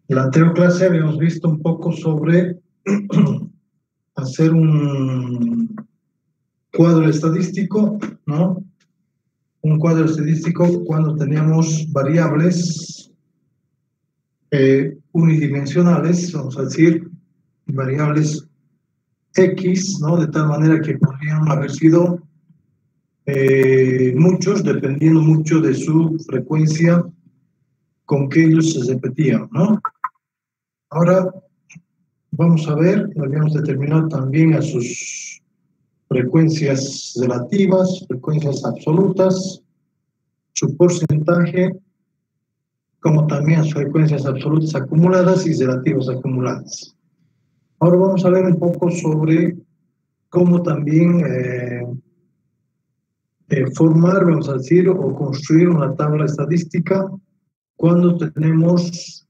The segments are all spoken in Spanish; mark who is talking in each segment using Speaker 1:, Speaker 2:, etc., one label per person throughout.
Speaker 1: En la anterior clase habíamos visto un poco sobre hacer un cuadro estadístico, ¿no? Un cuadro estadístico cuando teníamos variables unidimensionales, vamos a decir, variables X, ¿no? De tal manera que podrían haber sido muchos, dependiendo mucho de su frecuencia con que ellos se repetían, ¿no? Ahora vamos a ver, habíamos determinado también a sus frecuencias relativas, frecuencias absolutas, su porcentaje, como también sus frecuencias absolutas acumuladas y relativas acumuladas. Ahora vamos a ver un poco sobre cómo también formar, vamos a decir, o construir una tabla estadística cuando tenemos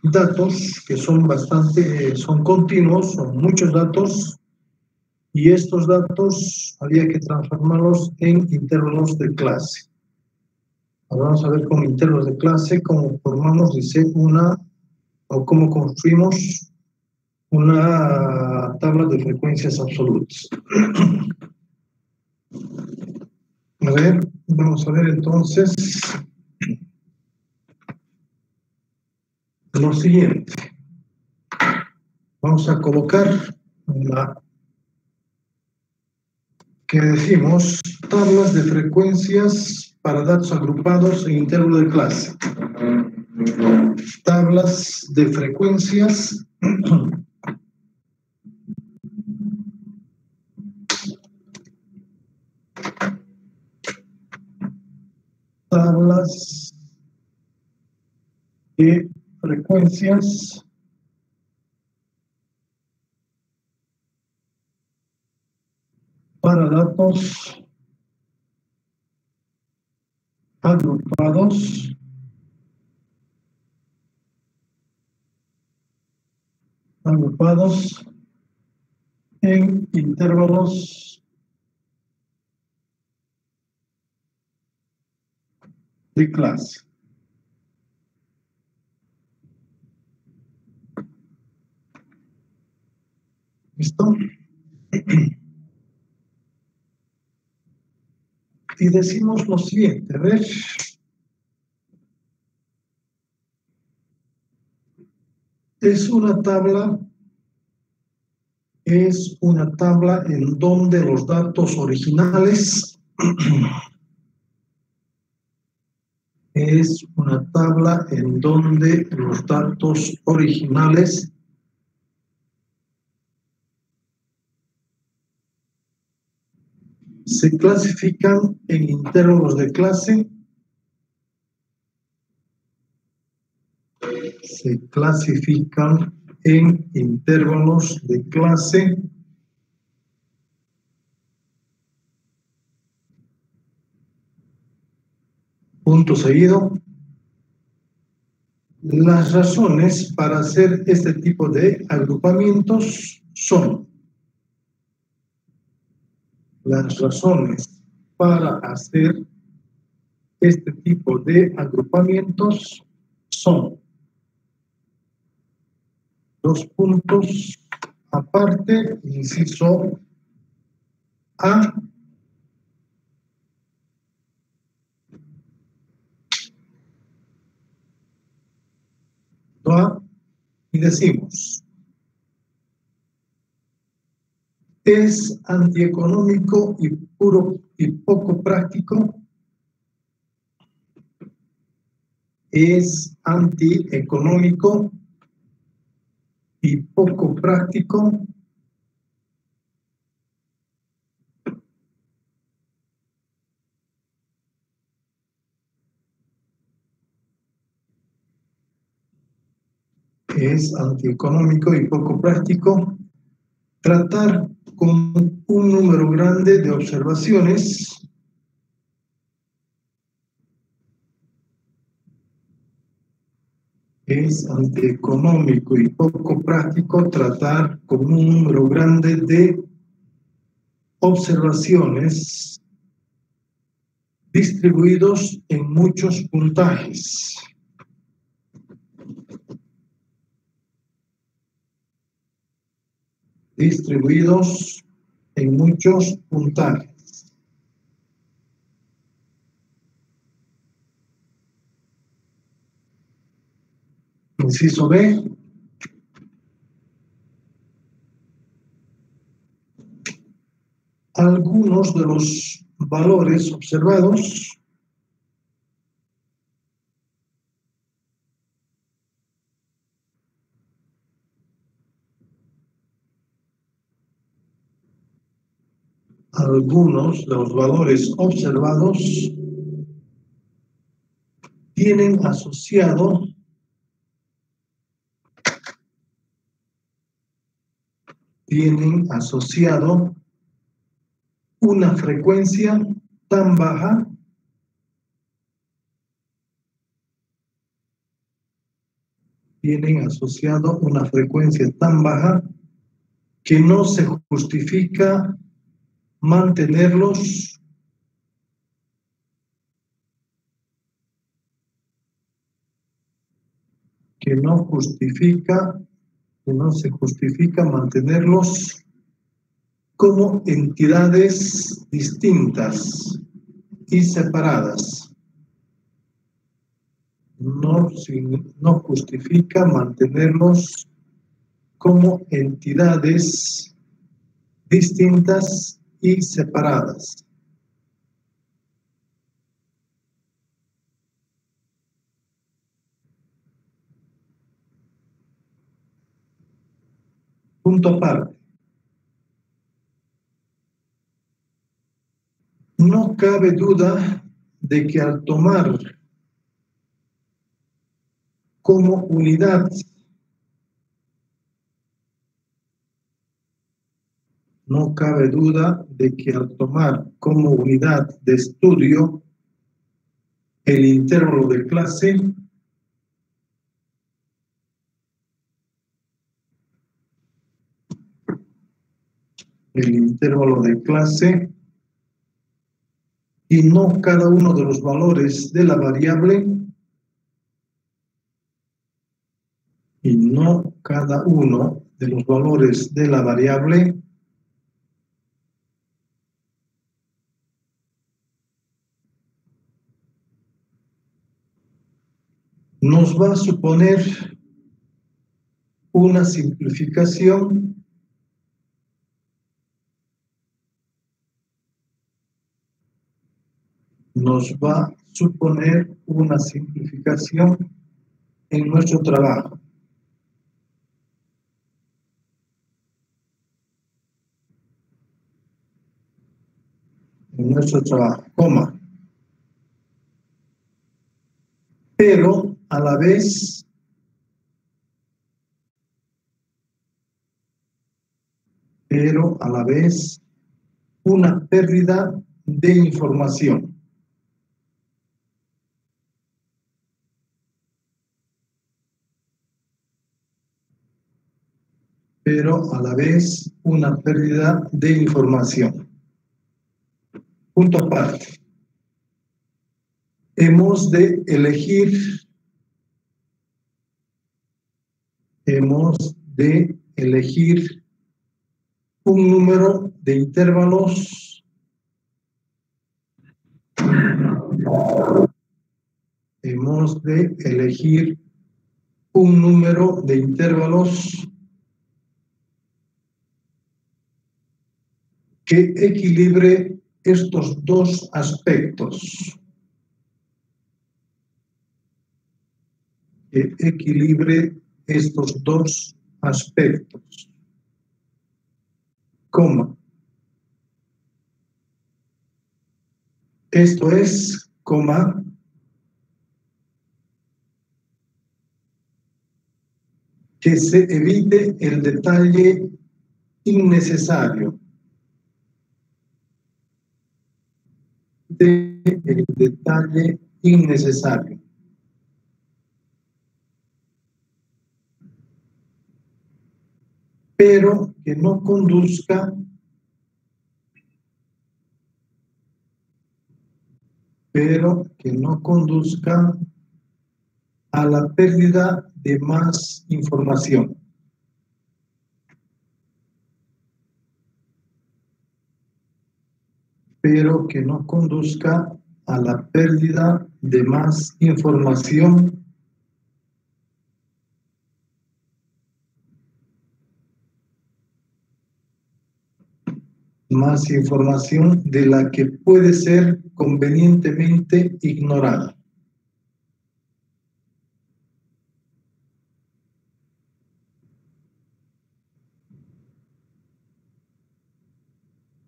Speaker 1: datos que son bastante, son continuos, son muchos datos, y estos datos había que transformarlos en intervalos de clase. Ahora vamos a ver con intervalos de clase cómo formamos, dice, o cómo construimos una tabla de frecuencias absolutas. A ver, vamos a ver entonces lo siguiente. Vamos a colocar la que decimos tablas de frecuencias para datos agrupados en intervalo de clase. Tablas de frecuencias tablas de frecuencias para datos agrupados en intervalos de clase. ¿Listo? Y decimos lo siguiente, a ver. Es una tabla en donde los datos originales es una tabla en donde los datos originales se clasifican en intervalos de clase, punto seguido. Las razones para hacer este tipo de agrupamientos son dos puntos aparte, inciso A, y decimos, es antieconómico y poco práctico. Es antieconómico y poco práctico tratar con un número grande de observaciones es antieconómico y poco práctico tratar con un número grande de observaciones distribuidos en muchos puntajes. distribuidos en muchos puntajes. Inciso B. Algunos de los valores observados tienen asociado una frecuencia tan baja que no se justifica mantenerlos como entidades distintas y separadas. No justifica mantenerlos como entidades distintas y separadas. Punto aparte. No cabe duda de que al tomar como unidad de estudio el intervalo de clase, y no cada uno de los valores de la variable, nos va a suponer una simplificación en nuestro trabajo. Pero a la vez una pérdida de información. Punto aparte. Hemos de elegir un número de intervalos que equilibre estos dos aspectos. Coma. Esto es, coma, que se evite el detalle innecesario. Pero que no conduzca a la pérdida de más información. pero que no conduzca a la pérdida de más información de la que puede ser convenientemente ignorada.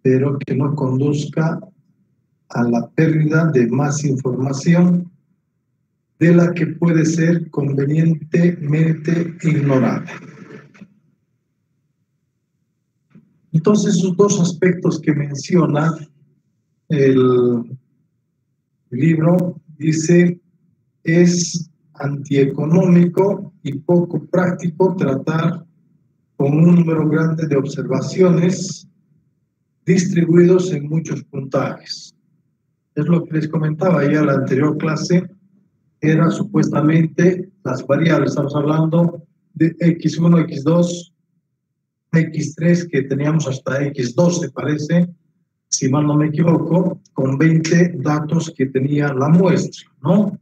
Speaker 1: Pero que no conduzca a la pérdida de más información de la que puede ser convenientemente ignorada. Entonces, esos dos aspectos que menciona el libro, dice, es antieconómico y poco práctico tratar con un número grande de observaciones distribuidos en muchos puntajes. Es lo que les comentaba ya en la anterior clase, era supuestamente las variables, estamos hablando de X1, X2, X3, que teníamos hasta X12, parece, si mal no me equivoco, con 20 datos que tenía la muestra, ¿no?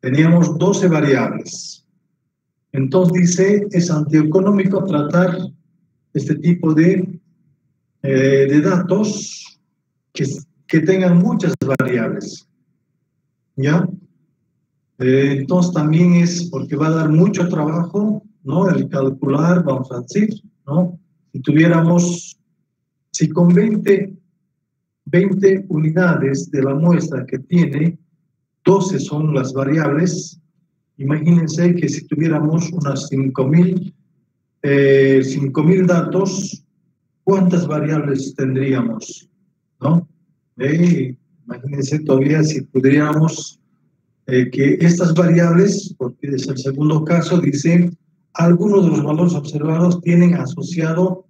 Speaker 1: Teníamos 12 variables. Entonces dice, es antieconómico tratar este tipo de datos que tengan muchas variables, ¿ya? Entonces también es porque va a dar mucho trabajo, ¿no? El calcular, vamos a decir, ¿no? Si con 20 unidades de la muestra que tiene, 12 son las variables, imagínense que si tuviéramos unas 5.000 datos, ¿cuántas variables tendríamos? ¿No? Imagínense todavía si pudiéramos que estas variables, porque es el segundo caso, dice, algunos de los valores observados tienen asociado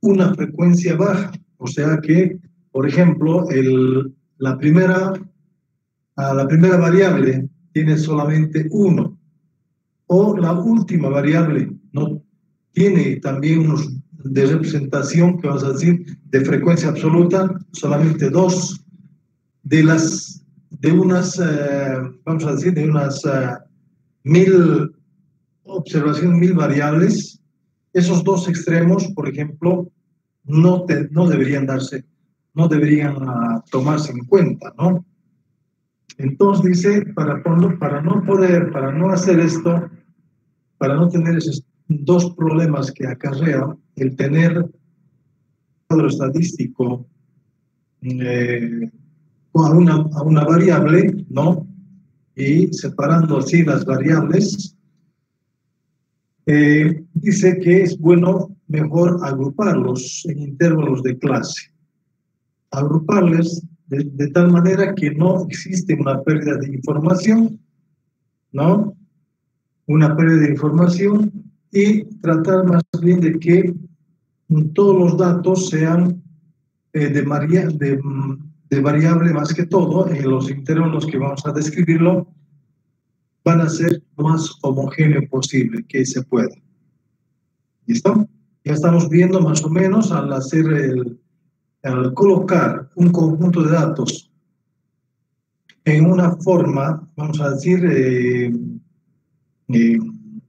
Speaker 1: una frecuencia baja, o sea que, por ejemplo, la primera variable tiene solamente 1, o la última variable no tiene también unos de representación, que vamos a decir, de frecuencia absoluta, solamente 2 de unas, vamos a decir, de unas 1000 observaciones, 1000 variables, esos dos extremos, por ejemplo, no deberían tomarse en cuenta, ¿no? Entonces dice, para no hacer esto, para no tener esos dos problemas que acarrea el tener cuadro estadístico a una variable, ¿no? Y separando así las variables, dice que es bueno mejor agruparlos en intervalos de clase. Agruparles de tal manera que no existe una pérdida de información, ¿no? Una pérdida de información, y tratar más bien de que todos los datos sean de variable más que todo, en los intervalos que vamos a describirlo, van a ser lo más homogéneo posible que se pueda. ¿Listo? Ya estamos viendo más o menos al colocar un conjunto de datos en una forma, vamos a decir,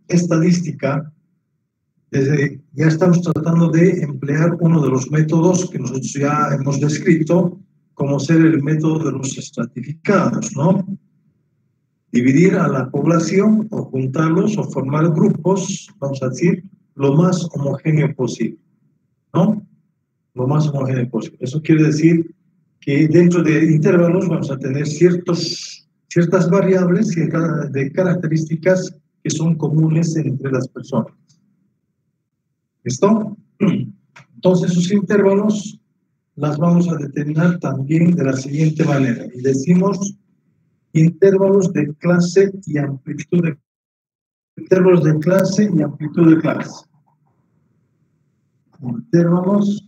Speaker 1: estadística, ya estamos tratando de emplear uno de los métodos que nosotros ya hemos descrito, como ser el método de los estratificados, ¿no? Dividir a la población o juntarlos o formar grupos, vamos a decir, lo más homogéneo posible, ¿no? Lo más homogéneo posible. Eso quiere decir que dentro de intervalos vamos a tener ciertas variables de características que son comunes entre las personas. ¿Listo? Entonces, sus intervalos las vamos a determinar también de la siguiente manera. Y decimos intervalos de clase y amplitud de intervalos de clase y amplitud de clase. Intervalos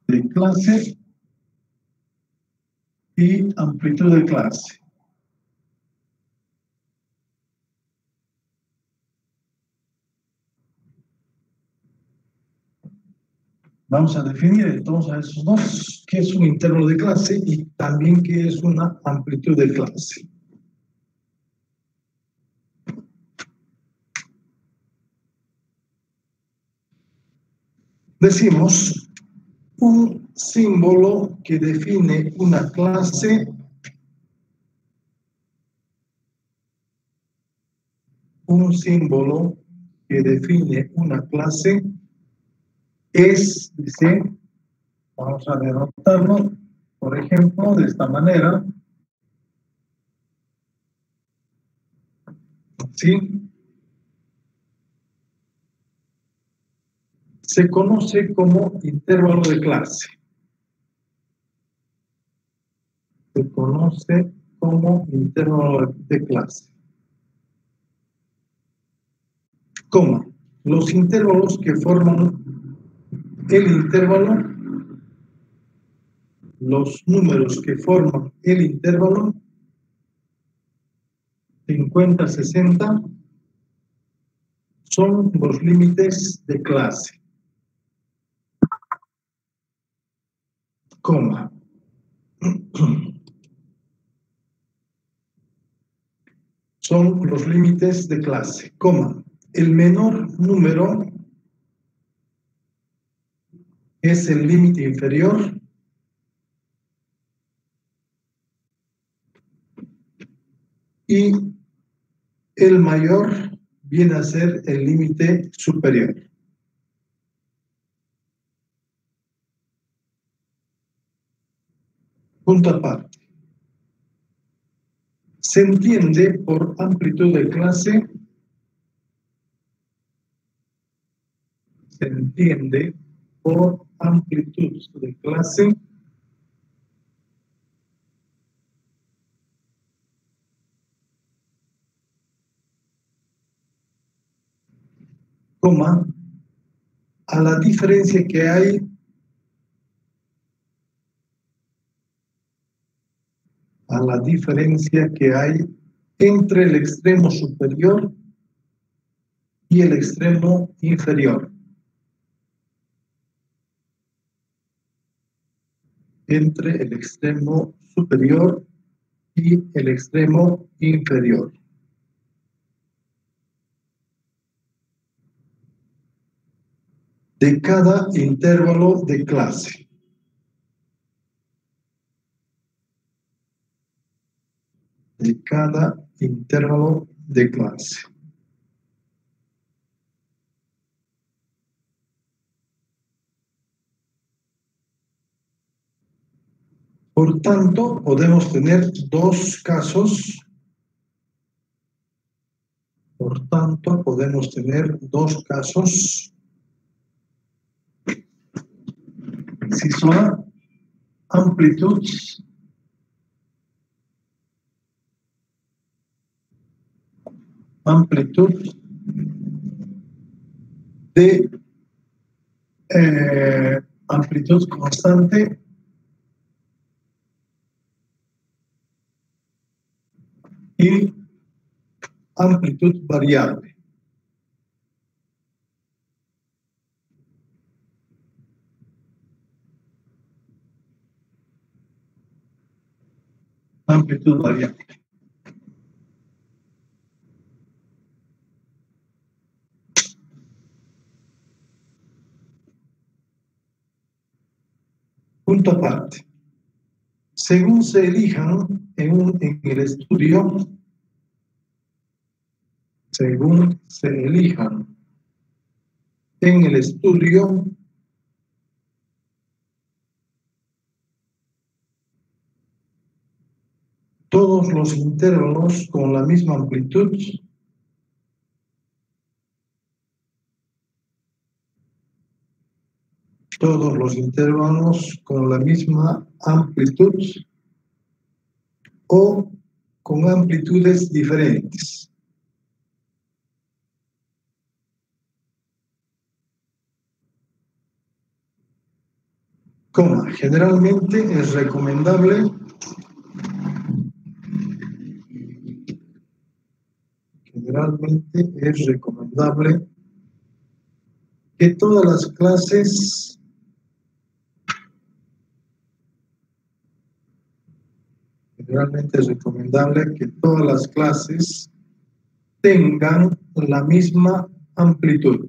Speaker 1: de clase y amplitud de clase. Vamos a definir entonces a esos dos, qué es un intervalo de clase y también qué es una amplitud de clase. Decimos un símbolo que define una clase, un símbolo que define una clase es, dice, vamos a denotarlo, por ejemplo, de esta manera, ¿sí? Se conoce como intervalo de clase. Se conoce como intervalo de clase. Coma. Los intervalos que forman el intervalo, los números que forman el intervalo, 50, 60, son los límites de clase. Coma. Son los límites de clase, coma. El menor número es el límite inferior y el mayor viene a ser el límite superior. Punto aparte. Se entiende por amplitud de clase, se entiende por amplitud de clase coma, a la diferencia que hay entre el extremo superior y el extremo inferior. Entre el extremo superior y el extremo inferior. De cada intervalo de clase. De cada intervalo de clase. Por tanto, podemos tener dos casos. Por tanto, podemos tener dos casos. Si son amplituds de amplitud constante y amplitud variable. Amplitud variable. Punto aparte. Según se elijan en el estudio, según se elijan en el estudio, todos los intervalos con la misma amplitud todos los intervalos con la misma amplitud o con amplitudes diferentes. Coma, generalmente es recomendable que todas las clases Generalmente es recomendable que todas las clases tengan la misma amplitud.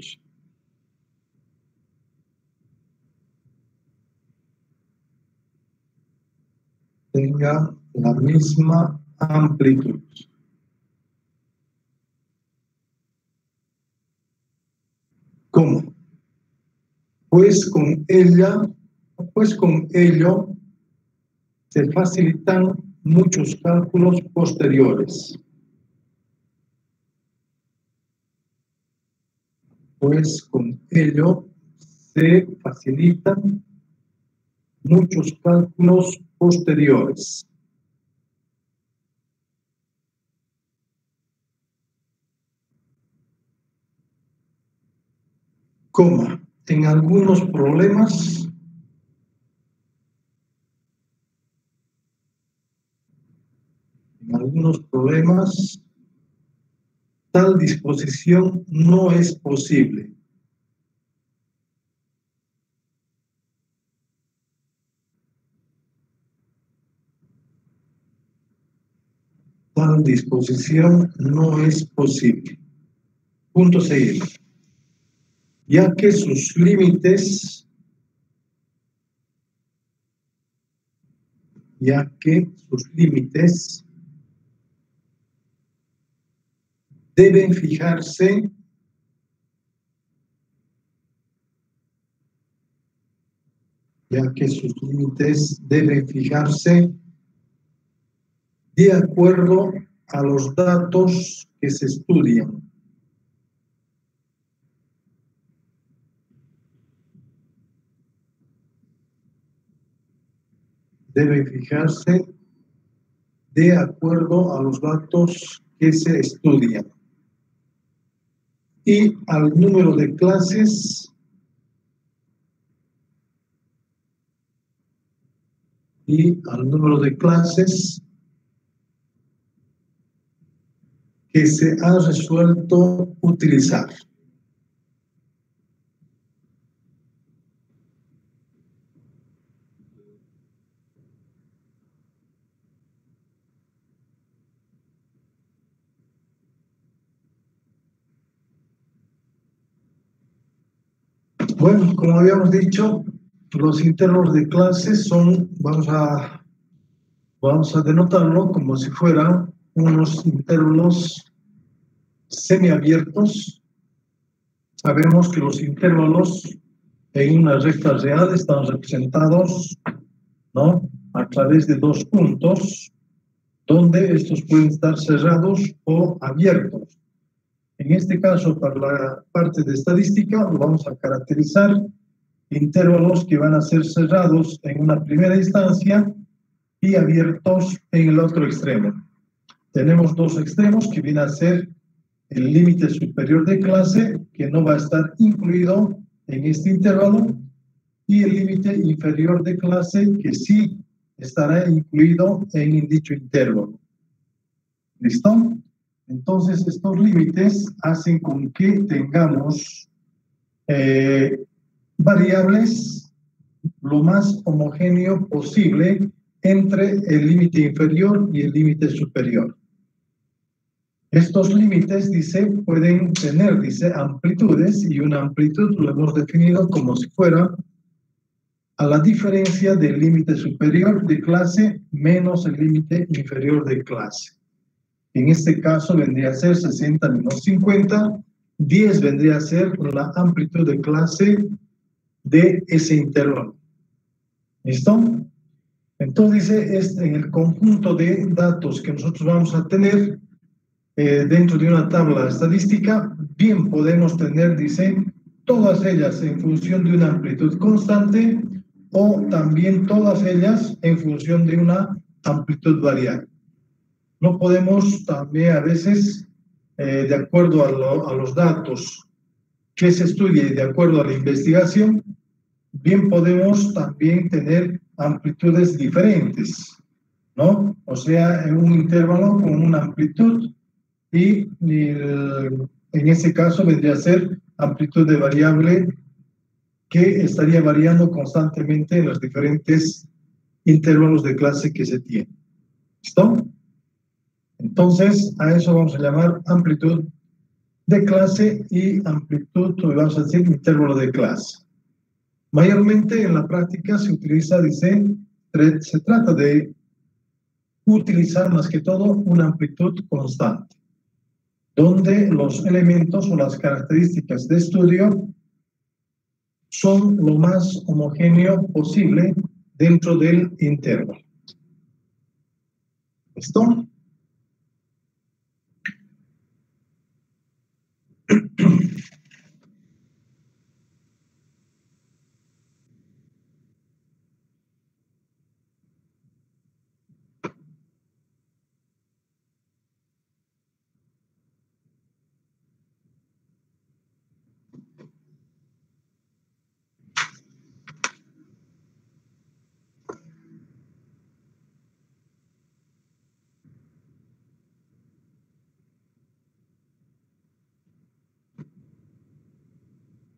Speaker 1: Tenga la misma amplitud. ¿Cómo? Pues con ello se facilitan muchos cálculos posteriores. Pues con ello se facilitan muchos cálculos posteriores. Coma, en algunos problemas tal disposición no es posible. Tal disposición no es posible. Punto seguido. Ya que sus límites deben fijarse de acuerdo a los datos que se estudian. Debe fijarse de acuerdo a los datos que se estudian. Y al número de clases que se ha resuelto utilizar. Bueno, como habíamos dicho, los intervalos de clase son, vamos a denotarlo como si fueran unos intervalos semiabiertos. Sabemos que los intervalos en una recta real están representados, ¿no?, a través de dos puntos, donde estos pueden estar cerrados o abiertos. En este caso, para la parte de estadística, lo vamos a caracterizar intervalos que van a ser cerrados en una primera instancia y abiertos en el otro extremo. Tenemos dos extremos que vienen a ser el límite superior de clase, que no va a estar incluido en este intervalo, y el límite inferior de clase, que sí estará incluido en dicho intervalo. ¿Listo? Entonces, estos límites hacen con que tengamos variables lo más homogéneo posible entre el límite inferior y el límite superior. Estos límites, pueden tener, amplitudes, y una amplitud lo hemos definido como si fuera a la diferencia del límite superior de clase menos el límite inferior de clase. En este caso vendría a ser 60 menos 50, 10 vendría a ser la amplitud de clase de ese intervalo. ¿Listo? Entonces, en el conjunto de datos que nosotros vamos a tener dentro de una tabla estadística, bien podemos tener, todas ellas en función de una amplitud constante o también todas ellas en función de una amplitud variable. No podemos también a veces, de acuerdo a los datos que se estudia y de acuerdo a la investigación, bien podemos también tener amplitudes diferentes, ¿no? O sea, en un intervalo con una amplitud y en ese caso vendría a ser amplitud de variable que estaría variando constantemente en los diferentes intervalos de clase que se tienen. ¿Listo? Entonces, a eso vamos a llamar amplitud de clase y amplitud, vamos a decir, intervalo de clase. Mayormente en la práctica se utiliza, se trata de utilizar más que todo una amplitud constante, donde los elementos o las características de estudio son lo más homogéneo posible dentro del intervalo. ¿Listo?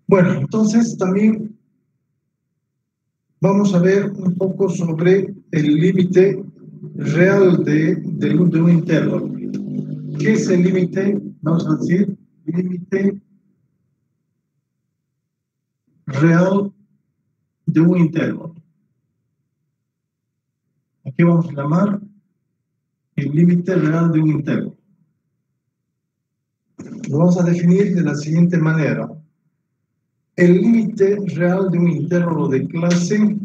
Speaker 1: Bueno, entonces también vamos a ver un poco sobre el límite real de un intervalo. ¿Qué es el límite? Vamos a decir, límite real de un intervalo. Aquí vamos a llamar el límite real de un intervalo. Lo vamos a definir de la siguiente manera. El límite real de un intervalo de clase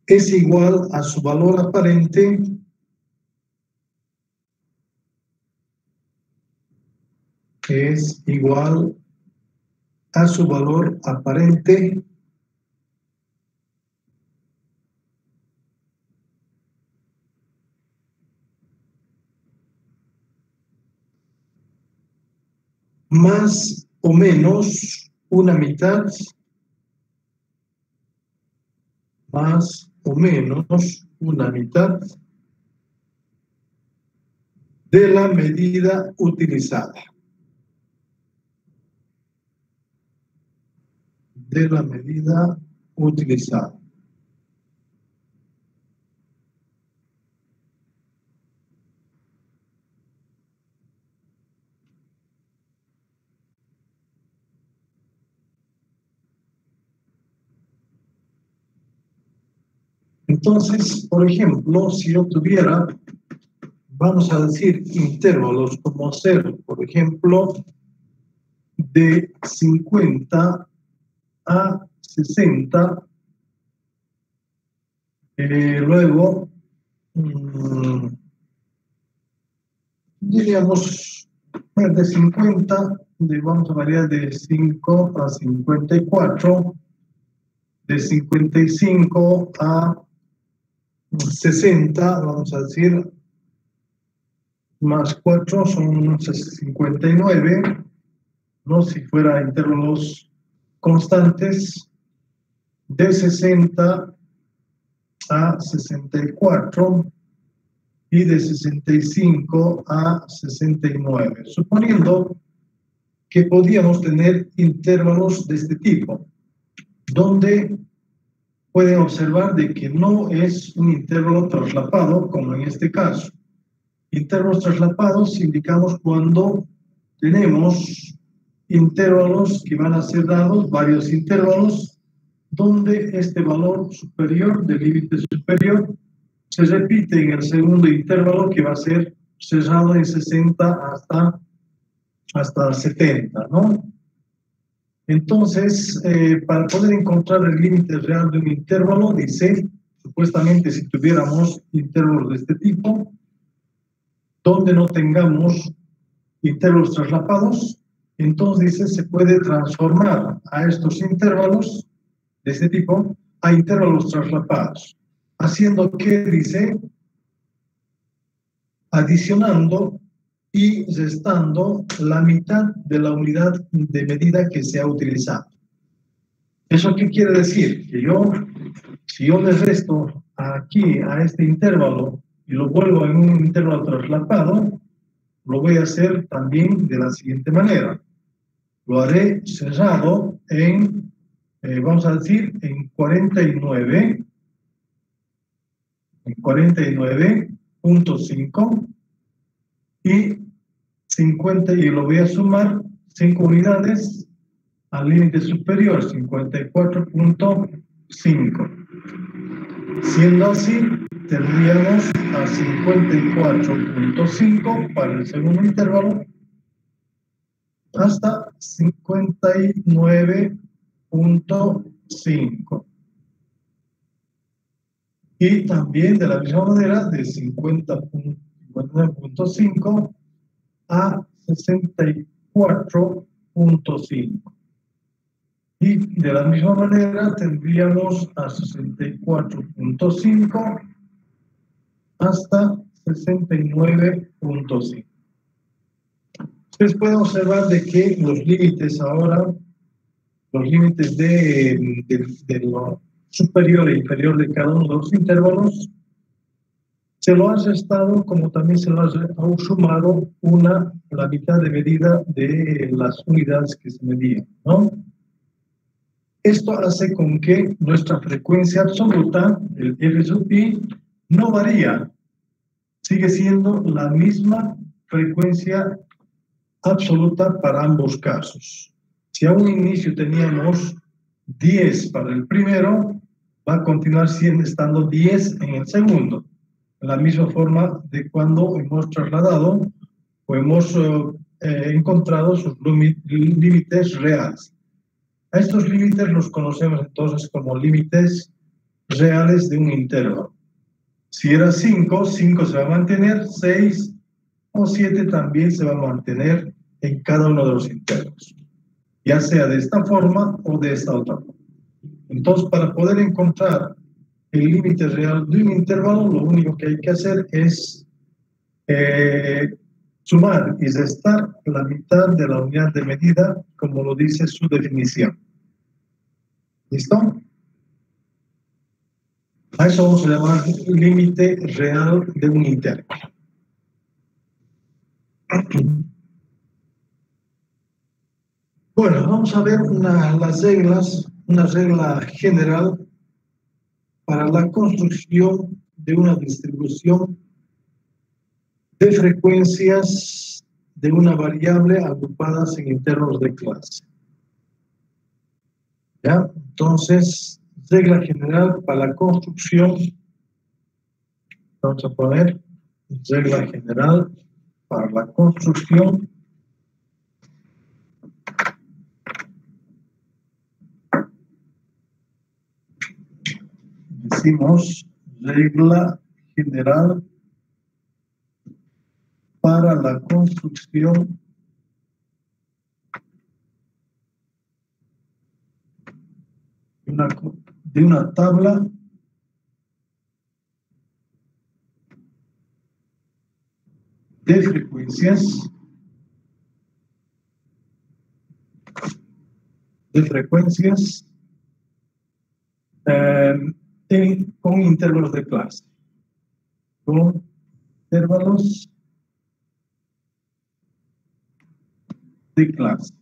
Speaker 1: es igual a su valor aparente más o menos una mitad de la medida utilizada. Entonces, por ejemplo, si yo tuviera, vamos a decir, intervalos como ser, por ejemplo, de 50 a 60, luego, diríamos, de 50, vamos a variar de 5 a 54, de 55 a 60, vamos a decir, más 4 son 59, ¿no? Si fuera intervalos constantes, de 60 a 64 y de 65 a 69, suponiendo que podíamos tener intervalos de este tipo, donde pueden observar de que no es un intervalo traslapado, como en este caso. Intervalos traslapados indicamos cuando tenemos intervalos que van a ser dados, varios intervalos, donde este valor superior, del límite superior, se repite en el segundo intervalo, que va a ser cerrado en 60 hasta 70, ¿no? Entonces, para poder encontrar el límite real de un intervalo, dice, supuestamente si tuviéramos intervalos de este tipo, donde no tengamos intervalos traslapados, entonces dice, se puede transformar a estos intervalos de este tipo a intervalos traslapados, haciendo que, dice, adicionando y restando la mitad de la unidad de medida que se ha utilizado. ¿Eso qué quiere decir? Que si yo le resto aquí a este intervalo y lo vuelvo en un intervalo traslapado, lo voy a hacer también de la siguiente manera. Lo haré cerrado en, vamos a decir, en 49.5 y 50, y lo voy a sumar 5 unidades al límite superior, 54.5. Siendo así, tendríamos a 54.5 para el segundo intervalo hasta 59.5. Y también de la misma manera de 50.5 a 64.5. Y de la misma manera tendríamos a 64.5 hasta 69.5. Ustedes pueden observar de que los límites ahora, los límites de lo superior e inferior de cada uno de los intervalos, se lo ha restado como también se lo ha sumado la mitad de medida de las unidades que se medían, ¿no? Esto hace con que nuestra frecuencia absoluta, el F sub i, no varía. Sigue siendo la misma frecuencia absoluta para ambos casos. Si a un inicio teníamos 10 para el primero, va a continuar estando 10 en el segundo. De la misma forma de cuando hemos trasladado o hemos encontrado sus límites reales. A estos límites los conocemos entonces como límites reales de un intervalo. Si era 5, 5 se va a mantener, 6 o 7 también se va a mantener en cada uno de los intervalos, ya sea de esta forma o de esta otra forma. Entonces, para poder encontrar el límite real de un intervalo, lo único que hay que hacer es sumar y restar la mitad de la unidad de medida, como lo dice su definición. ¿Listo? A eso vamos a llamar límite real de un intervalo. Bueno, vamos a ver las reglas, una regla general para la construcción de una distribución de frecuencias de una variable agrupadas en intervalos de clase. ¿Ya? Entonces, regla general para la construcción, vamos a poner regla general para la construcción decimos regla general para la construcción de una tabla de frecuencias con intervalos de clase. Con intervalos de clase.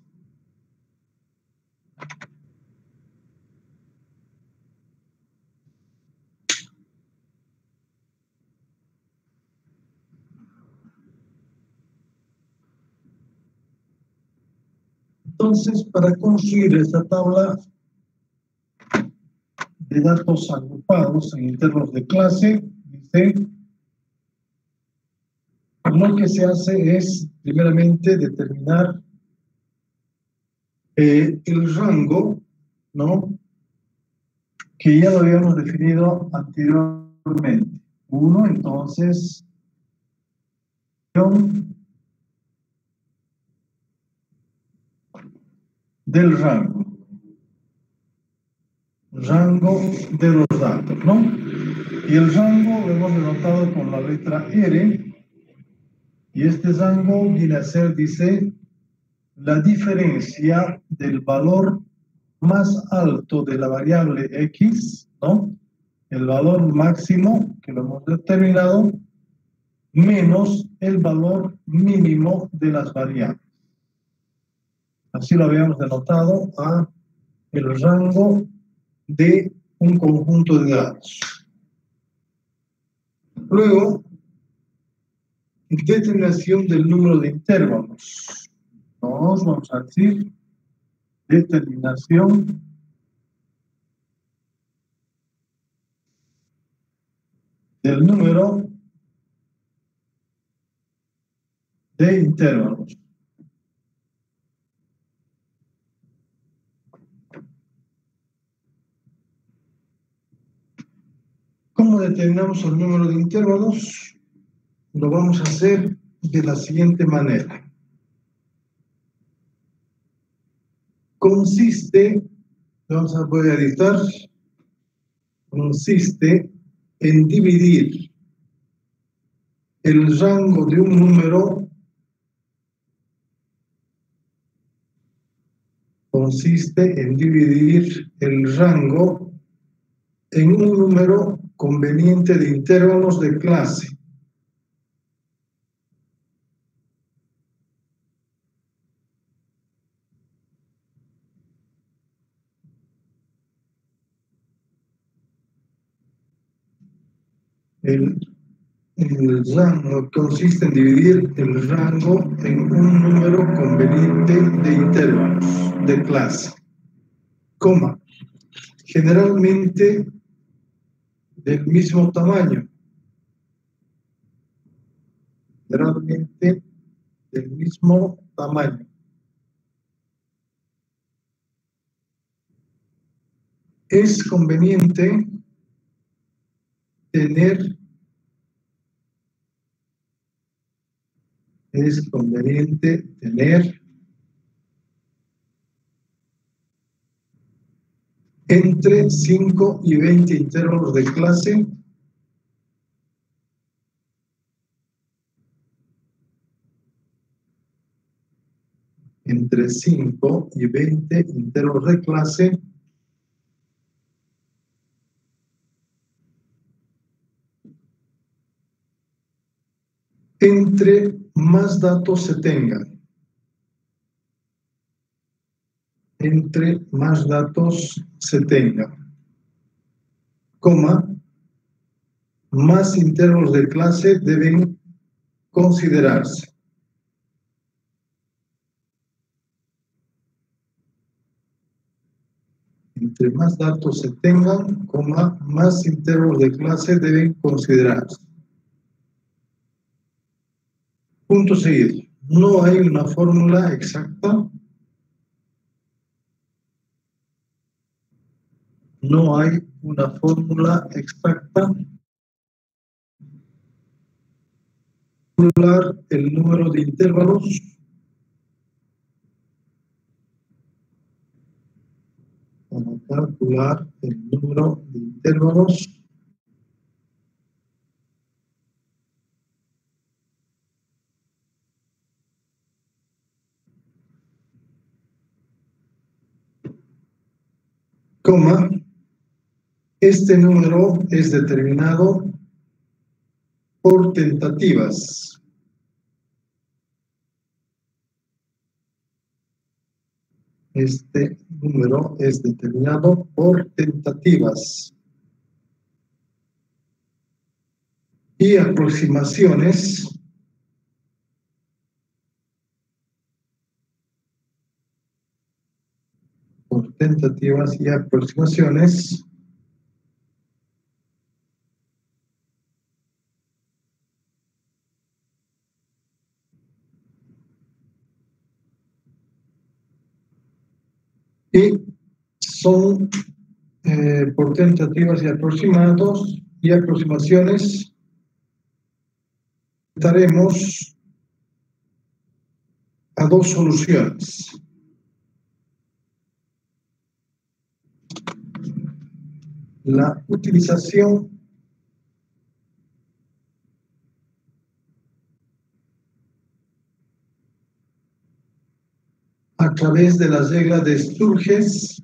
Speaker 1: Entonces, para construir esta tabla de datos agrupados en intervalos de clase, dice, lo que se hace es, primeramente, determinar el rango, ¿no? Que ya lo habíamos definido anteriormente. Uno, entonces, del rango de los datos, ¿no? Y el rango lo hemos denotado con la letra R, y este rango viene a ser, dice, la diferencia del valor más alto de la variable X, ¿no? El valor máximo que lo hemos determinado menos el valor mínimo de las variables. Así lo habíamos denotado a el rango de un conjunto de datos. Luego, determinación del número de intervalos. Vamos a decir determinación del número de intervalos. ¿Cómo determinamos el número de intervalos? Lo vamos a hacer de la siguiente manera. Voy a editar, consiste en dividir el rango de un número, en un número conveniente de intervalos de clase. El rango consiste en dividir el rango en un número conveniente de intervalos de clase, coma, generalmente del mismo tamaño. Generalmente del mismo tamaño. Es conveniente tener entre 5 y 20 intervalos de clase entre 5 y 20 intervalos de clase entre más datos se tengan. Entre más datos se tengan, coma, más intervalos de clase deben considerarse. Entre más datos se tengan, coma, más intervalos de clase deben considerarse. Punto seguido. No hay una fórmula exacta. No hay una fórmula exacta. Calcular el número de intervalos. Para calcular el número de intervalos. Coma, este número es determinado por tentativas. Este número es determinado por tentativas y aproximaciones y son por tentativas y aproximaciones daremos a dos soluciones. La utilización a través de las reglas de Sturges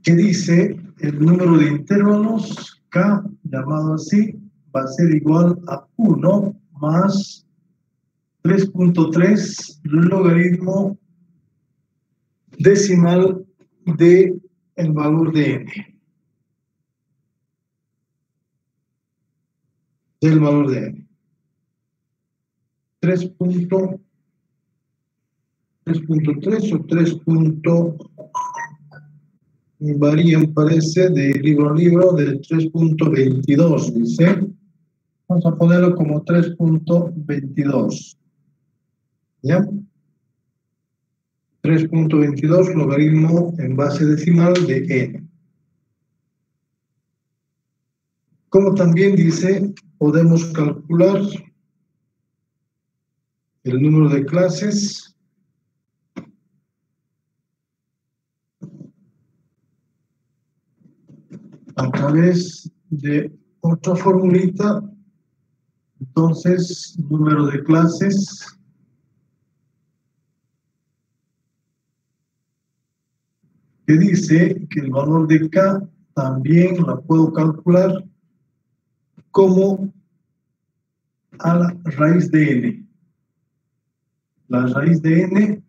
Speaker 1: que dice el número de intervalos K, llamado así, va a ser igual a 1 más 3.3 logaritmo decimal de el valor de n, del valor de n. 3.3 o 3. Varían, parece, de libro a libro, del 3.22, dice. Vamos a ponerlo como 3.22. ¿Ya? 3.22 logaritmo en base decimal de n. Como también dice, podemos calcular el número de clases a través de otra formulita. Entonces, número de clases que dice que el valor de K también la puedo calcular como a la raíz de n. La raíz de n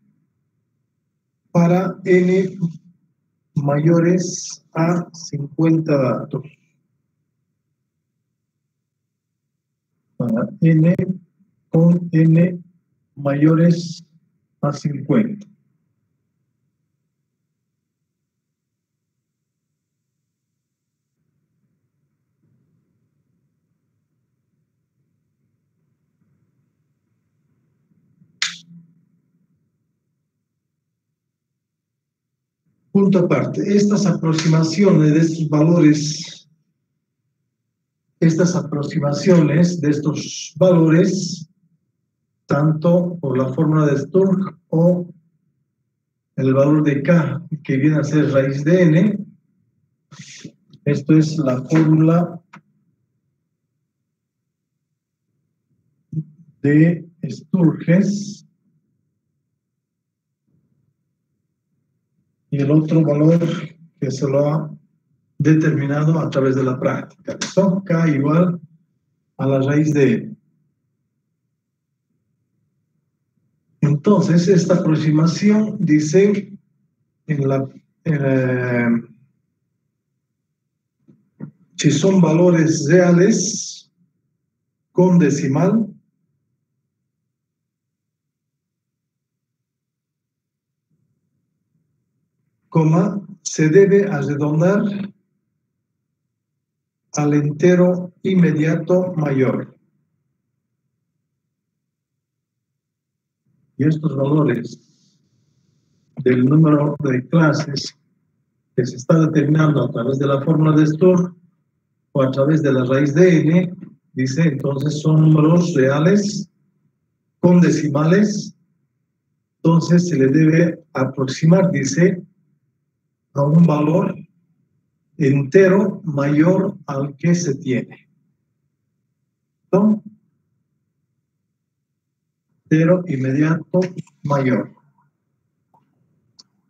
Speaker 1: para n mayores a 50 datos. Para n con n mayores a 50. Punto aparte, estas aproximaciones de estos valores, tanto por la fórmula de Sturm o el valor de K, que viene a ser raíz de n, esto es la fórmula de Sturges, y el otro valor que se lo ha determinado a través de la práctica. Son K igual a la raíz de n. Entonces, esta aproximación dice si son valores reales con decimal, coma, se debe arredondar al entero inmediato mayor. Y estos valores del número de clases que se está determinando a través de la fórmula de Sturm o a través de la raíz de n, dice, entonces son números reales con decimales, entonces se le debe aproximar, dice, a un valor entero mayor al que se tiene. ¿No? Entero inmediato mayor.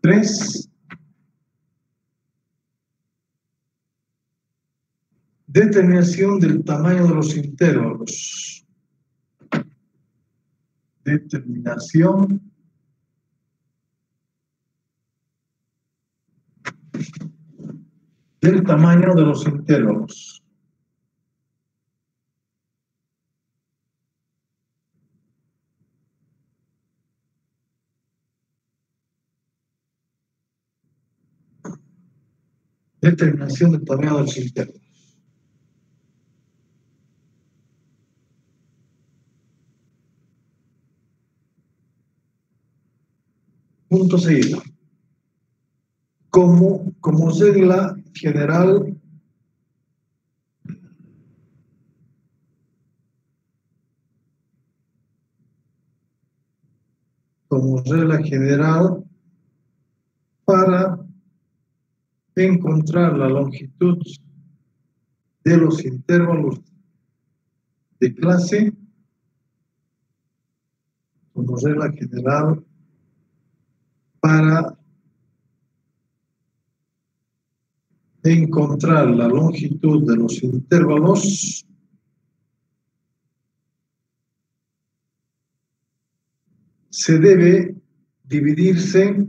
Speaker 1: 3. Determinación del tamaño de los intervalos. Determinación del tamaño de los intervalos. Determinación del tamaño de los intervalos. Punto seguido. Como regla general, para encontrar la longitud de los intervalos de clase, como regla general para encontrar la longitud de los intervalos se debe dividirse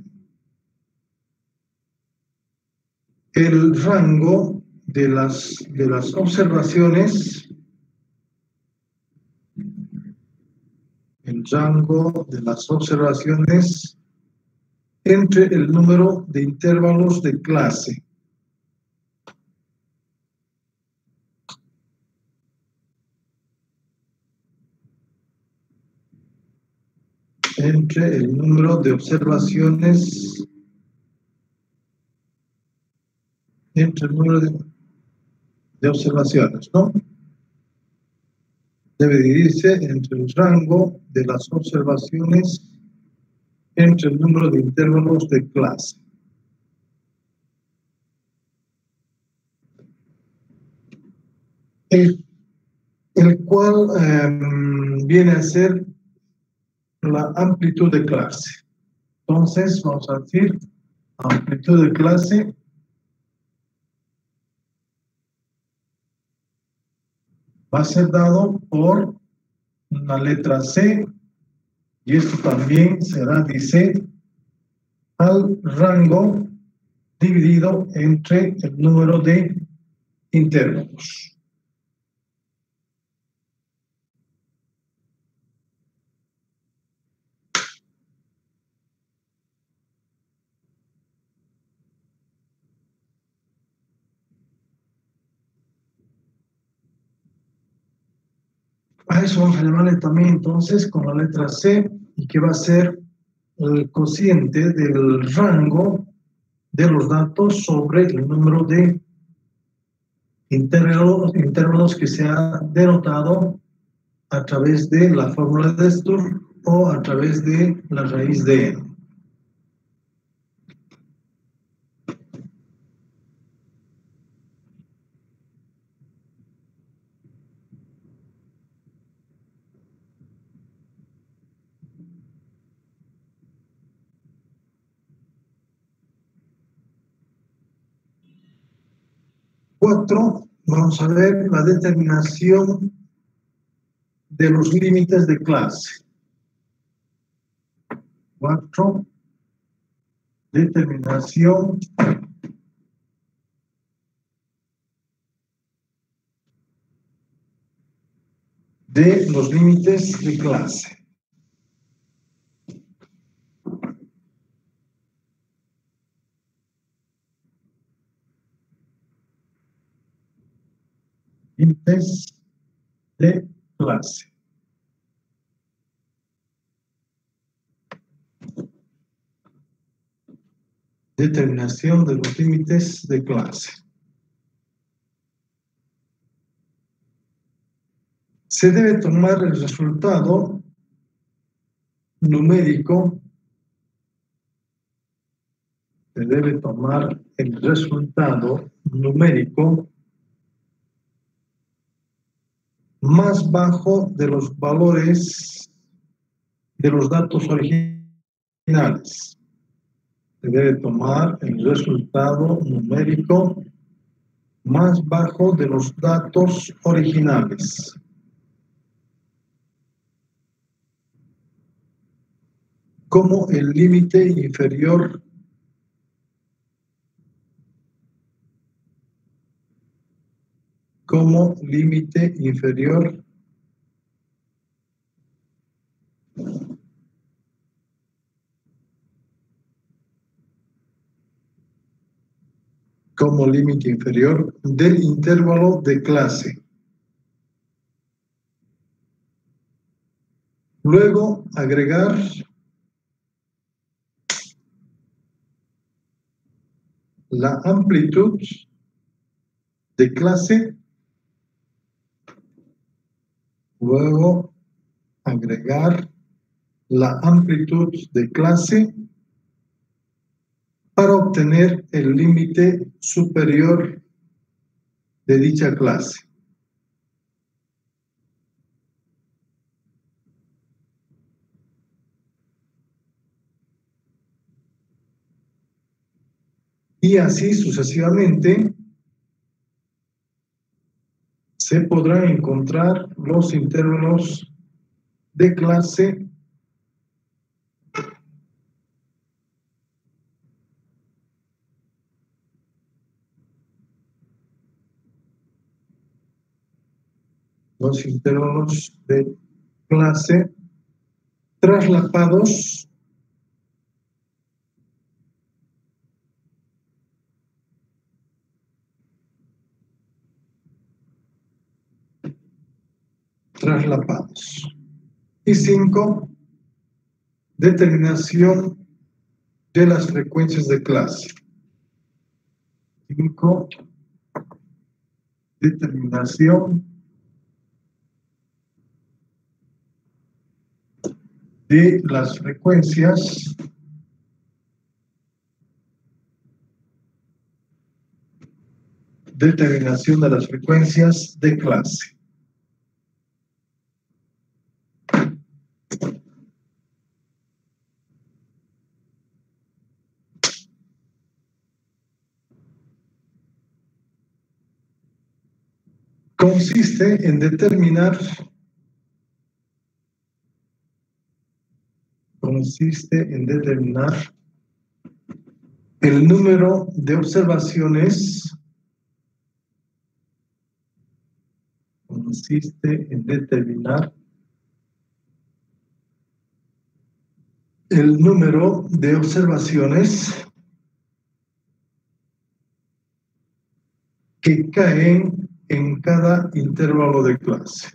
Speaker 1: el rango de las observaciones, entre el número de intervalos de clase. Entre el número de observaciones, ¿no? Debe dividirse entre el rango de las observaciones entre el número de intervalos de clase. El cual viene a ser la amplitud de clase. Entonces, vamos a decir, amplitud de clase va a ser dado por la letra C, y esto también será, dice, al rango dividido entre el número de intervalos. A eso vamos a llamarle también entonces con la letra C, y que va a ser el cociente del rango de los datos sobre el número de intervalos que se ha denotado a través de la fórmula de Sturm o a través de la raíz de n. Cuatro, vamos a ver la determinación de los límites de clase. 4. Determinación de los límites de clase. Límites de clase. Determinación de los límites de clase. Se debe tomar el resultado numérico. Se debe tomar el resultado numérico más bajo de los valores de los datos originales. Se debe tomar el resultado numérico más bajo de los datos originales. Como el límite inferior del intervalo de clase. Luego, agregar la amplitud de clase. Luego, agregar la amplitud de clase para obtener el límite superior de dicha clase. Y así sucesivamente se podrán encontrar los intervalos de clase traslapados Y 5, determinación de las frecuencias de clase. 5, determinación de las frecuencias de clase. Consiste en determinar el número de observaciones que caen en cada intervalo de clase.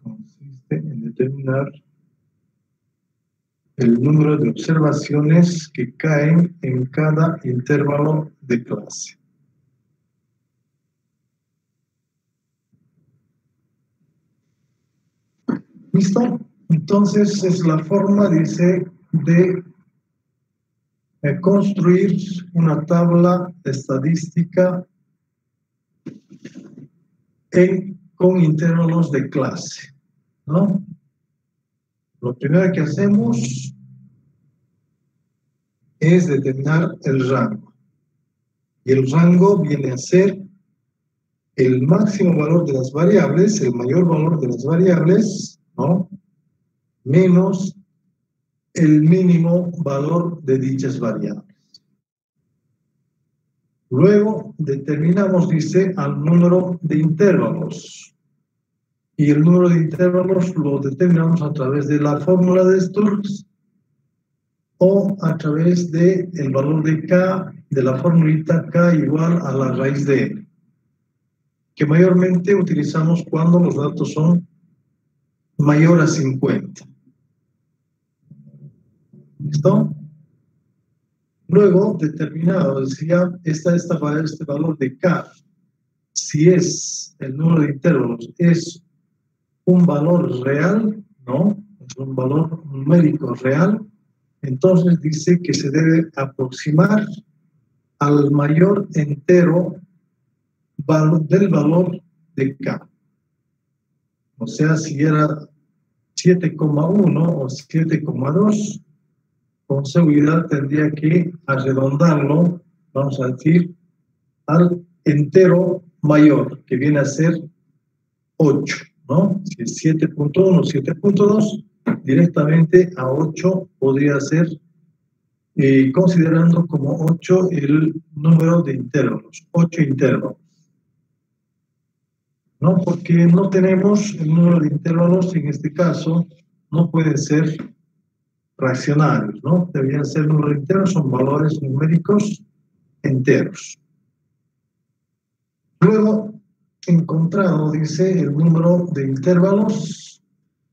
Speaker 1: Consiste en determinar el número de observaciones que caen en cada intervalo de clase. ¿Listo? Entonces es la forma, dice, de construir una tabla estadística con intervalos de clase, ¿no? Lo primero que hacemos es determinar el rango. Y el rango viene a ser el máximo valor de las variables, el mayor valor de las variables, ¿no? Menos el mínimo valor de dichas variables. Luego determinamos, dice, al número de intervalos. Y el número de intervalos lo determinamos a través de la fórmula de Sturz o a través del valor de K, de la formulita K igual a la raíz de N, que mayormente utilizamos cuando los datos son mayor a 50. ¿Listo? Luego, determinado, decía, este valor de K, si es el número de intervalos, es un valor real, ¿no? Es un valor numérico real, entonces dice que se debe aproximar al mayor entero del valor de K. O sea, si era 7,1 o 7,2, con seguridad tendría que arredondarlo, vamos a decir, al entero mayor, que viene a ser 8, ¿no? Si es 7.1, 7.2, directamente a 8 podría ser, considerando como 8 el número de intervalos, 8 intervalos. ¿No? Porque no tenemos el número de intervalos, en este caso, no pueden ser racionales, ¿no? Deberían ser números enteros, son valores numéricos enteros. Luego, encontrado, dice, el número de intervalos,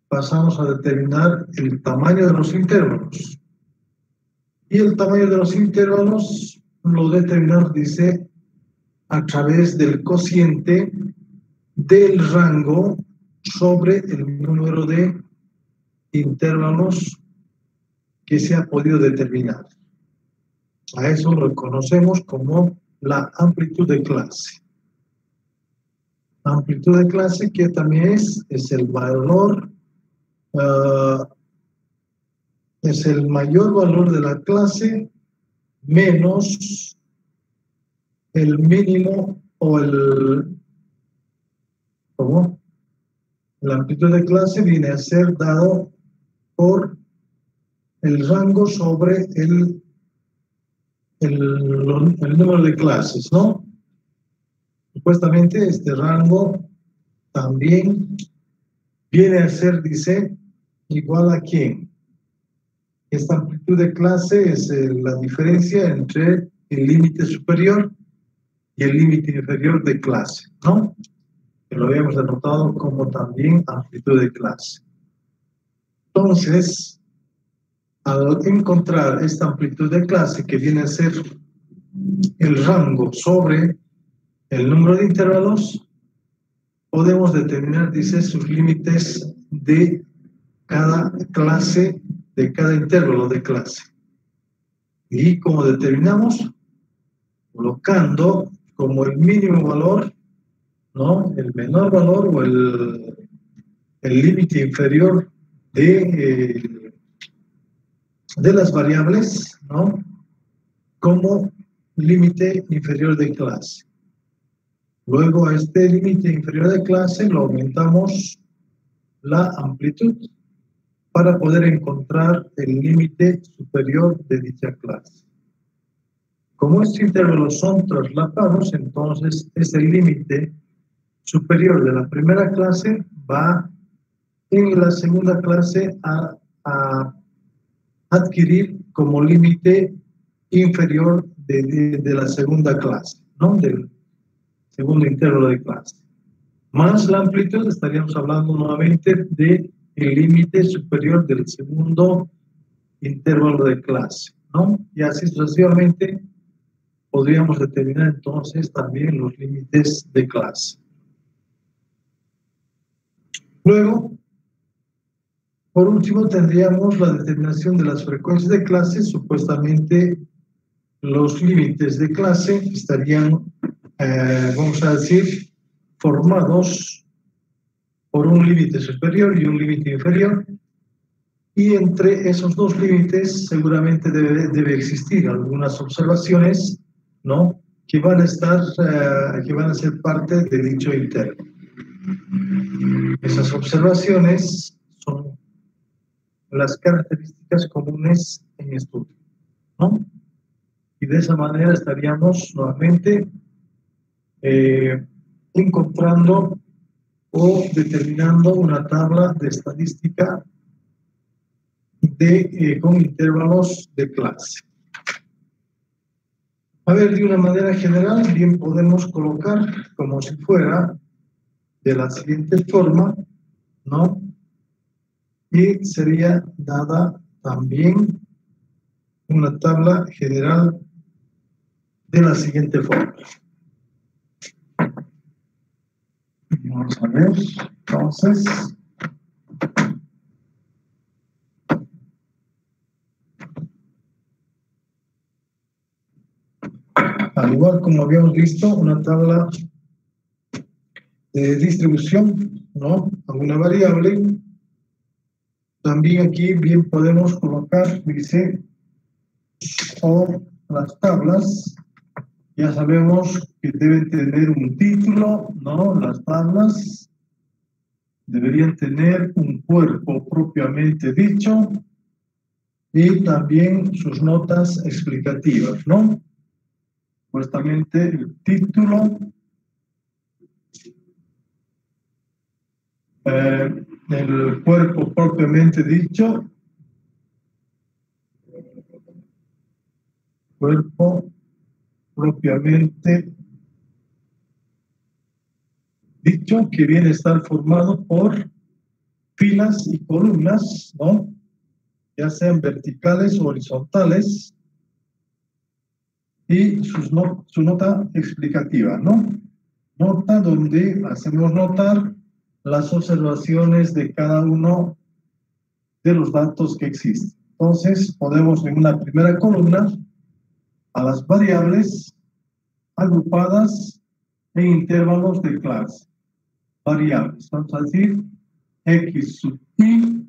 Speaker 1: pasamos a determinar el tamaño de los intervalos. Y el tamaño de los intervalos lo determinamos, dice, a través del cociente del rango sobre el número de intervalos que se ha podido determinar. A eso lo conocemos como la amplitud de clase. Amplitud de clase, que también es el valor, es el mayor valor de la clase menos el mínimo o ¿cómo? La amplitud de clase viene a ser dado por el rango sobre el número de clases, ¿no? Supuestamente este rango también viene a ser, dice, igual a ¿quién? Esta amplitud de clase es la diferencia entre el límite superior y el límite inferior de clase, ¿no? Que lo habíamos denotado como también amplitud de clase. Entonces, al encontrar esta amplitud de clase que viene a ser el rango sobre el número de intervalos, podemos determinar, dice, sus límites de cada clase, de cada intervalo de clase. Y como determinamos, colocando como el mínimo valor, ¿no? El menor valor o el límite inferior de las variables, ¿no? Como límite inferior de clase. Luego a este límite inferior de clase lo aumentamos la amplitud para poder encontrar el límite superior de dicha clase. Como estos intervalos son traslapados, entonces ese límite superior de la primera clase va en la segunda clase a adquirir como límite inferior de la segunda clase, ¿no? Del segundo intervalo de clase. Más la amplitud, estaríamos hablando nuevamente de el límite superior del segundo intervalo de clase, ¿no? Y así sucesivamente podríamos determinar entonces también los límites de clase. Luego, por último, tendríamos la determinación de las frecuencias de clase. Supuestamente los límites de clase estarían, vamos a decir, formados por un límite superior y un límite inferior, y entre esos dos límites seguramente debe existir algunas observaciones, ¿no? Que van a estar, que van a ser parte de dicho intervalo. Esas observaciones son las características comunes en estudio, ¿no? Y de esa manera estaríamos nuevamente encontrando o determinando una tabla de estadística con intervalos de clase. A ver, de una manera general, bien podemos colocar como si fuera de la siguiente forma, ¿no? Y sería dada también una tabla general de la siguiente forma. Vamos a ver, entonces. Al igual como habíamos visto, una tabla de distribución, ¿no? A una variable. También aquí bien podemos colocar, dice, o las tablas. Ya sabemos que deben tener un título, ¿no? Las tablas deberían tener un cuerpo propiamente dicho y también sus notas explicativas, ¿no? Supuestamente el título, el cuerpo propiamente dicho, cuerpo propiamente dicho, que viene a estar formado por filas y columnas, ¿no? Ya sean verticales o horizontales, y su nota explicativa, ¿no? Nota donde hacemos notar las observaciones de cada uno de los datos que existen. Entonces, podemos en una primera columna a las variables agrupadas en intervalos de clase. variables. Vamos a decir x sub i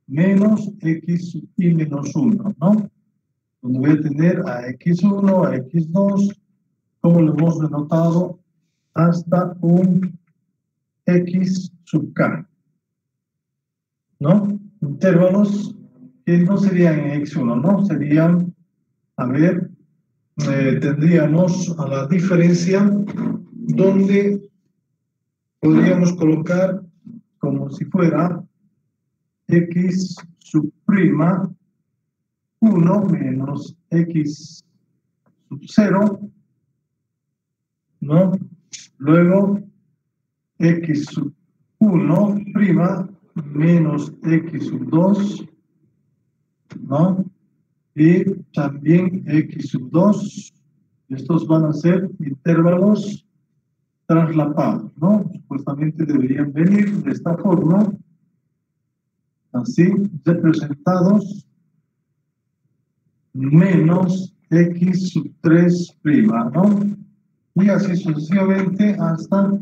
Speaker 1: menos x sub i menos 1, ¿no? Donde voy a tener a x1, a x2, como lo hemos denotado, hasta un x sub k, ¿no? Intervalos que no serían en x1, ¿no? Serían, a ver, tendríamos a la diferencia donde podríamos colocar como si fuera x sub prima 1 menos x sub 0, ¿no? Luego x sub 1 prima menos x sub 2, ¿no? Y también x sub 2. Estos van a ser intervalos traslapados, ¿no? Supuestamente deberían venir de esta forma, así, representados, menos x sub 3 prima, ¿no? Y así sucesivamente hasta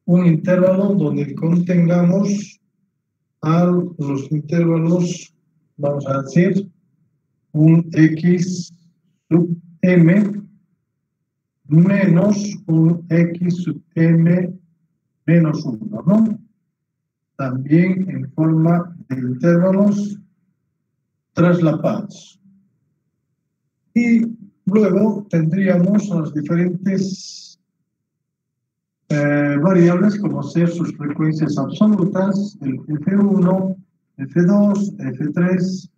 Speaker 1: un intervalo donde contengamos a los intervalos, vamos a decir, un x sub m menos un x sub m menos 1, ¿no? También en forma de intervalos traslapados. Y luego tendríamos las diferentes variables, como ser sus frecuencias absolutas, el F1, F2, F3,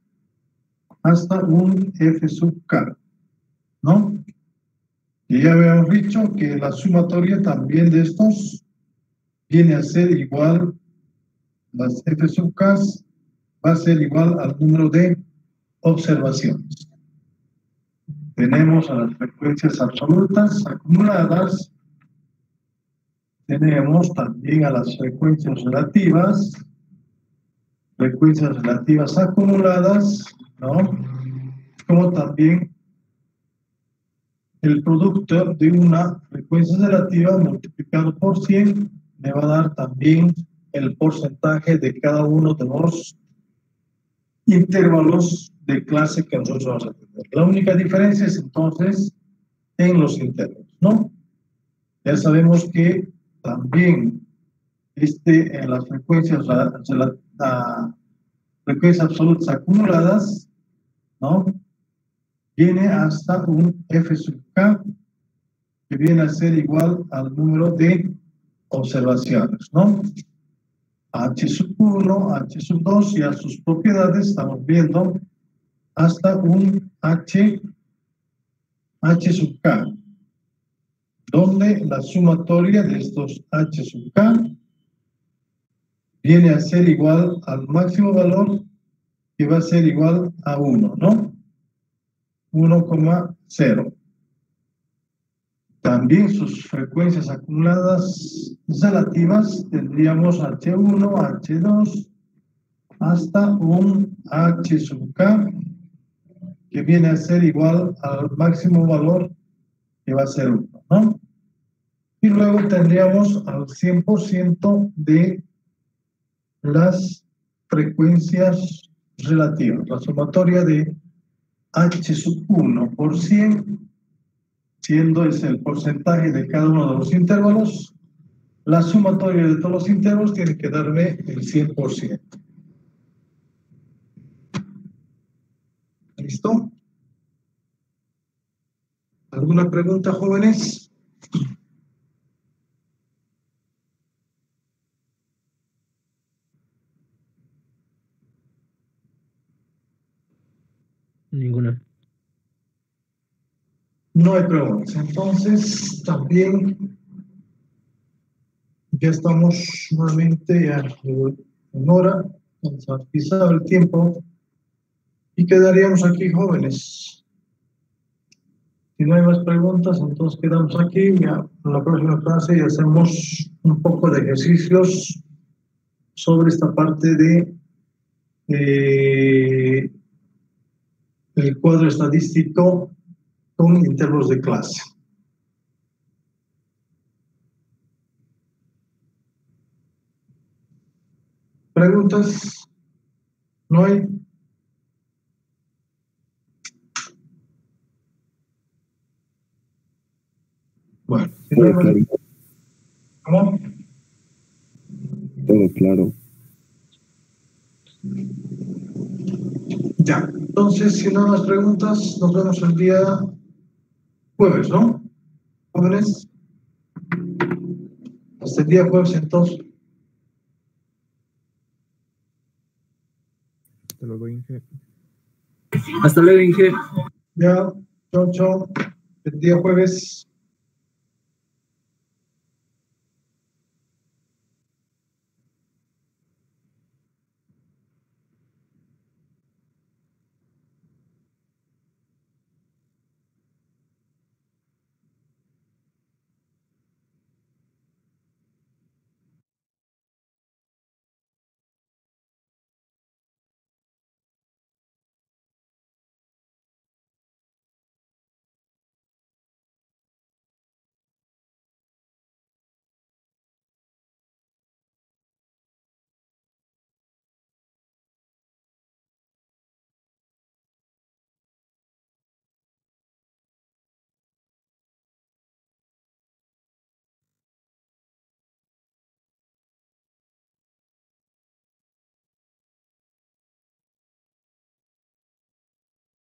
Speaker 1: hasta un F sub K, ¿no? Y ya habíamos dicho que la sumatoria también de estos viene a ser igual, las F sub K va a ser igual al número de observaciones. Tenemos a las frecuencias absolutas acumuladas, tenemos también a las frecuencias relativas acumuladas, ¿no? Como también el producto de una frecuencia relativa multiplicado por 100 me va a dar también el porcentaje de cada uno de los intervalos de clase que nosotros vamos a tener. La única diferencia es entonces en los intervalos, ¿no? Ya sabemos que también en las frecuencias absolutas acumuladas, ¿no? Viene hasta un F sub K, que viene a ser igual al número de observaciones, ¿no? H sub 1, H sub 2 y a sus propiedades estamos viendo hasta un H sub K, donde la sumatoria de estos H sub K viene a ser igual al máximo valor, que va a ser igual a 1, ¿no? 1,0. También sus frecuencias acumuladas relativas tendríamos H1, H2, hasta un H sub K, que viene a ser igual al máximo valor, que va a ser 1, ¿no? Y luego tendríamos al 100% de las frecuencias relativas. La sumatoria de H sub 1 por 100, siendo ese el porcentaje de cada uno de los intervalos, la sumatoria de todos los intervalos tiene que darme el 100%. ¿Listo? ¿Alguna pregunta, jóvenes?
Speaker 2: Ninguna.
Speaker 1: No hay preguntas. Entonces, también ya estamos nuevamente ya en hora, nos ha pisado el tiempo y quedaríamos aquí, jóvenes. Si no hay más preguntas, entonces quedamos aquí. Ya en la próxima clase y hacemos un poco de ejercicios sobre esta parte de el cuadro estadístico con intervalos de clase. ¿Preguntas? ¿No hay? Bueno, si no
Speaker 2: Todo
Speaker 1: hay...
Speaker 2: claro,
Speaker 1: ¿Cómo?
Speaker 2: todo claro.
Speaker 1: Ya. Entonces, si no hay más preguntas, nos vemos el día jueves, ¿no? Jóvenes, hasta el día jueves entonces.
Speaker 3: Hasta luego, Inge.
Speaker 4: Hasta luego, Inge.
Speaker 1: Ya, chao, chao. El día jueves.